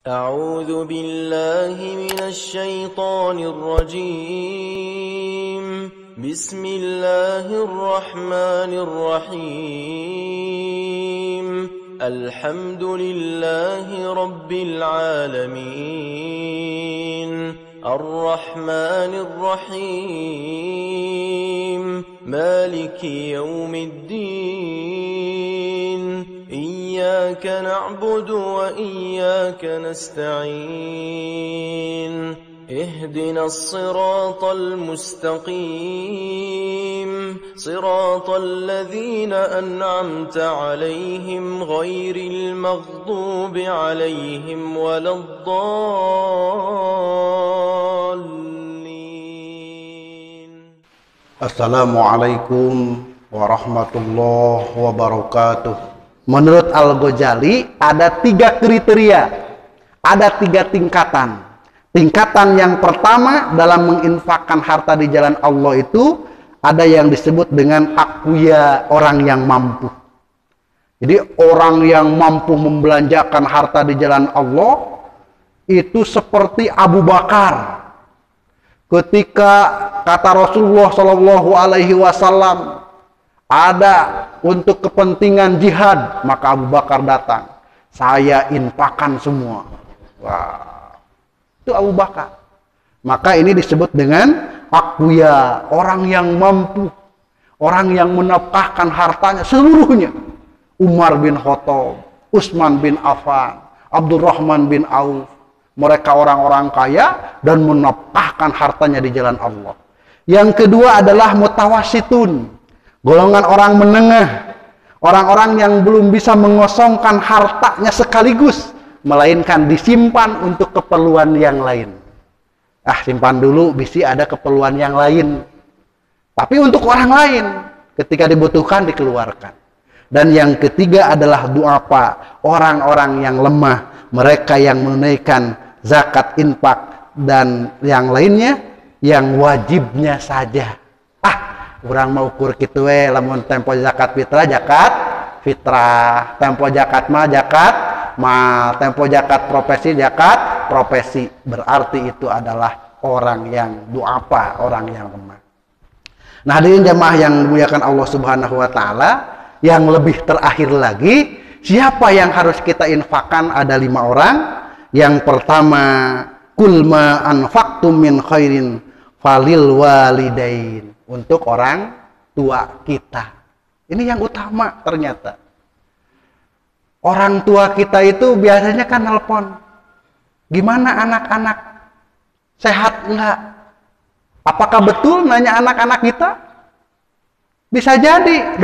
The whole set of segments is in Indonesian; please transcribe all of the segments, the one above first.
أعوذ بالله من الشيطان الرجيم. بسم الله الرحمن الرحيم. الحمد لله رب العالمين. الرحمن الرحيم. مالك يوم الدين. إياك نعبد وإياك نستعين. اهدنا الصراط المستقيم. صراط الذين أنعمت عليهم غير المغضوب عليهم ولا الضالين. Assalamualaikum warahmatullahi wabarakatuh. Menurut Al-Ghazali ada 3 kriteria, ada 3 tingkatan. Tingkatan yang pertama dalam menginfakkan harta di jalan Allah itu ada yang disebut dengan aqwiya, orang yang mampu. Jadi orang yang mampu membelanjakan harta di jalan Allah itu seperti Abu Bakar. Ketika kata Rasulullah Shallallahu Alaihi Wasallam ada untuk kepentingan jihad, maka Abu Bakar datang, saya infakkan semua. Wah, itu Abu Bakar. Maka ini disebut dengan aqwiya, orang yang mampu, orang yang menafkahkan hartanya seluruhnya. Umar bin Khattab, Utsman bin Affan, Abdurrahman bin Auf, mereka orang-orang kaya dan menafkahkan hartanya di jalan Allah. Yang kedua adalah mutawasitun, golongan orang menengah, orang-orang yang belum bisa mengosongkan hartanya sekaligus, melainkan disimpan untuk keperluan yang lain. Simpan dulu, bisa ada keperluan yang lain. Tapi untuk orang lain, ketika dibutuhkan dikeluarkan. Dan yang ketiga adalah du'afa, orang-orang yang lemah, mereka yang menunaikan zakat, infak, dan yang lainnya, yang wajibnya saja. Urang mau ukur kitu we, lamun tempo zakat fitrah, tempo zakat mah zakat mal, tempo zakat profesi. Berarti itu adalah orang yang du'afa, orang yang lemah. Nah, hadirin jamaah yang dimuliakan Allah Subhanahu wa taala, yang lebih terakhir lagi, siapa yang harus kita infakkan? Ada 5 orang. Yang pertama, kul ma anfaqtum min khairin falil walidain, untuk orang tua kita. Ini yang utama ternyata. Orang tua kita itu biasanya kan nelpon, gimana anak-anak, sehat enggak? Apakah betul nanya anak-anak kita? Bisa jadi,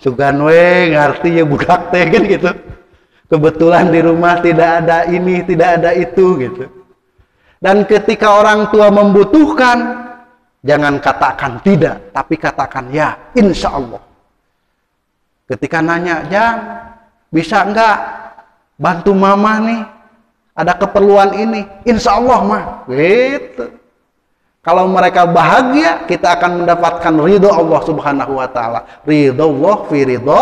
sugan we ngerti ya budak teh kan gitu. Kebetulan di rumah tidak ada ini, tidak ada itu gitu. Dan ketika orang tua membutuhkan, jangan katakan tidak, tapi katakan ya, insya Allah. Ketika nanya, Jang, bisa enggak bantu mama nih, ada keperluan ini, insya Allah mah, gitu. Kalau mereka bahagia, kita akan mendapatkan ridho Allah Subhanahu wa taala. Ridho Allah fi ridho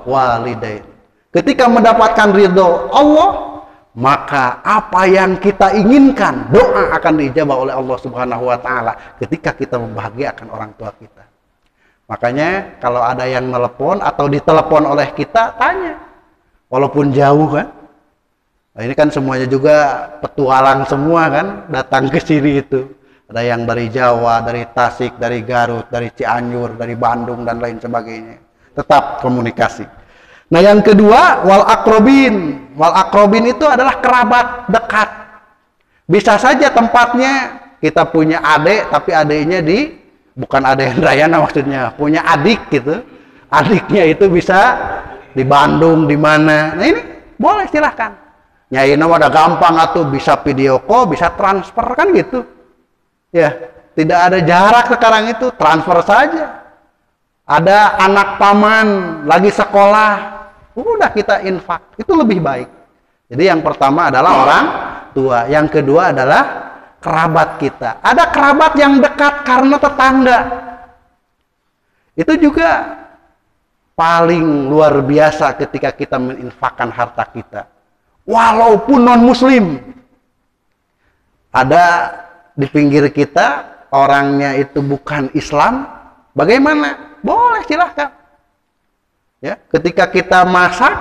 walidain. Ketika mendapatkan ridho Allah, maka apa yang kita inginkan, doa akan diijabah oleh Allah Subhanahu wa taala ketika kita membahagiakan orang tua kita. Makanya kalau ada yang telepon atau ditelepon oleh kita, tanya. Walaupun jauh kan. Nah, ini kan semuanya juga petualang semua kan, datang ke sini itu. Ada yang dari Jawa, dari Tasik, dari Garut, dari Cianjur, dari Bandung dan lain sebagainya. Tetap komunikasi. Nah, yang kedua, wal akrobin. Wal akrobin itu adalah kerabat dekat. Bisa saja tempatnya kita punya adik, tapi adiknya bukan adik Hendrayana maksudnya, punya adik gitu. Adiknya itu bisa di Bandung, di mana. Nah, ini boleh silahkan. Nyai nama ada gampang atau bisa video call, bisa transfer kan gitu. Ya, tidak ada jarak sekarang itu, transfer saja. Ada anak paman lagi sekolah, udah kita infak, itu lebih baik. Jadi yang pertama adalah orang tua, yang kedua adalah kerabat kita. Ada kerabat yang dekat karena tetangga. Itu juga paling luar biasa ketika kita menginfakkan harta kita. Walaupun non muslim, ada di pinggir kita orangnya itu bukan Islam, bagaimana? Boleh, silahkan. Ya, ketika kita masak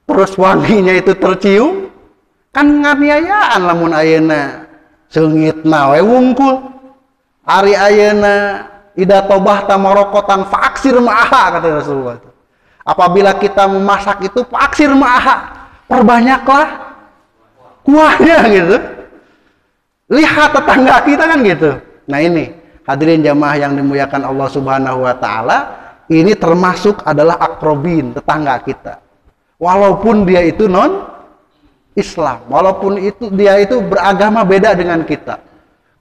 terus wanginya itu tercium, kan nganiayaan lamun ayeuna seungitna we wungkul. Ari ayeuna ida tobah tamarokotan faaksir ma'aha, kata Rasulullah. Apabila kita memasak itu faaksir ma'aha, perbanyaklah kuahnya gitu. Lihat tetangga kita kan gitu. Nah ini hadirin jamaah yang dimuliakan Allah Subhanahu wa taala, ini termasuk adalah akrobin, tetangga kita. Walaupun dia itu non Islam, walaupun itu dia itu beragama beda dengan kita.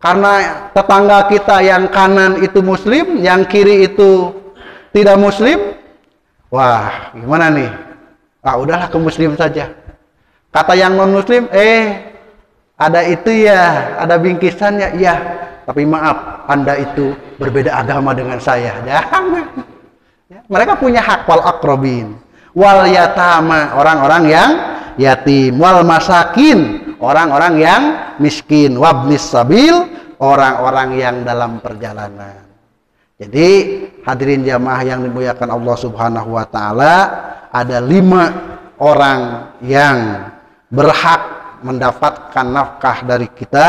Karena tetangga kita yang kanan itu muslim, yang kiri itu tidak muslim. Wah, gimana nih? Ah, udahlah ke muslim saja. Kata yang non muslim, ada itu ya, ada bingkisannya, iya. Tapi maaf, Anda itu berbeda agama dengan saya. Jangan. Ya, mereka punya hak wal akrobin, wal yatama, orang-orang yang yatim, wal masakin, orang-orang yang miskin, wabnis sabil, orang-orang yang dalam perjalanan. Jadi hadirin jamaah yang dimuliakan Allah Subhanahu wa taala, ada 5 orang yang berhak mendapatkan nafkah dari kita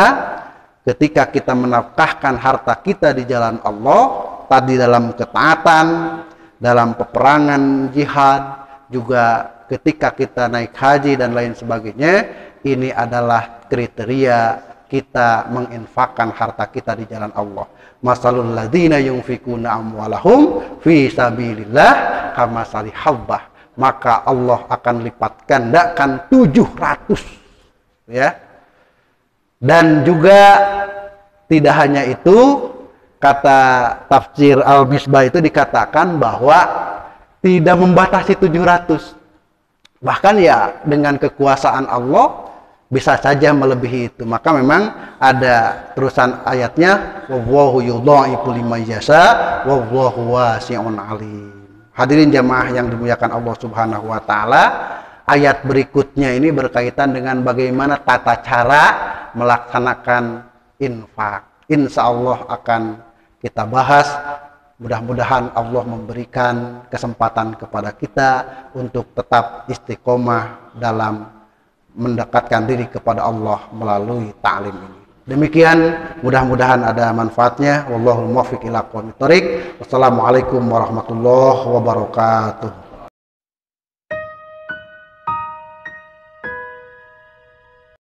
ketika kita menafkahkan harta kita di jalan Allah, tadi dalam ketaatan, dalam peperangan jihad, juga ketika kita naik haji dan lain sebagainya. Ini adalah kriteria kita menginfakkan harta kita di jalan Allah. Masalul ladzina yunfikuna amwalahum fi sabilillah kamasali habbah. Maka Allah akan lipat gandakan 700, ya. Dan juga tidak hanya itu, kata tafsir Al-Misbah itu dikatakan bahwa tidak membatasi 700. Bahkan ya dengan kekuasaan Allah bisa saja melebihi itu. Maka memang ada terusan ayatnya, wallahu yudha'ifu liman yasha wallahu wasi'un alim. Hadirin jamaah yang dimuliakan Allah Subhanahu wa taala, ayat berikutnya ini berkaitan dengan bagaimana tata cara melaksanakan infak. Insya Allah akan kita bahas. Mudah-mudahan Allah memberikan kesempatan kepada kita untuk tetap istiqomah dalam mendekatkan diri kepada Allah melalui ta'lim ini. Demikian, mudah-mudahan ada manfaatnya. Wallahul muwaffiq ila aqwamit thoriq. Wassalamualaikum warahmatullahi wabarakatuh.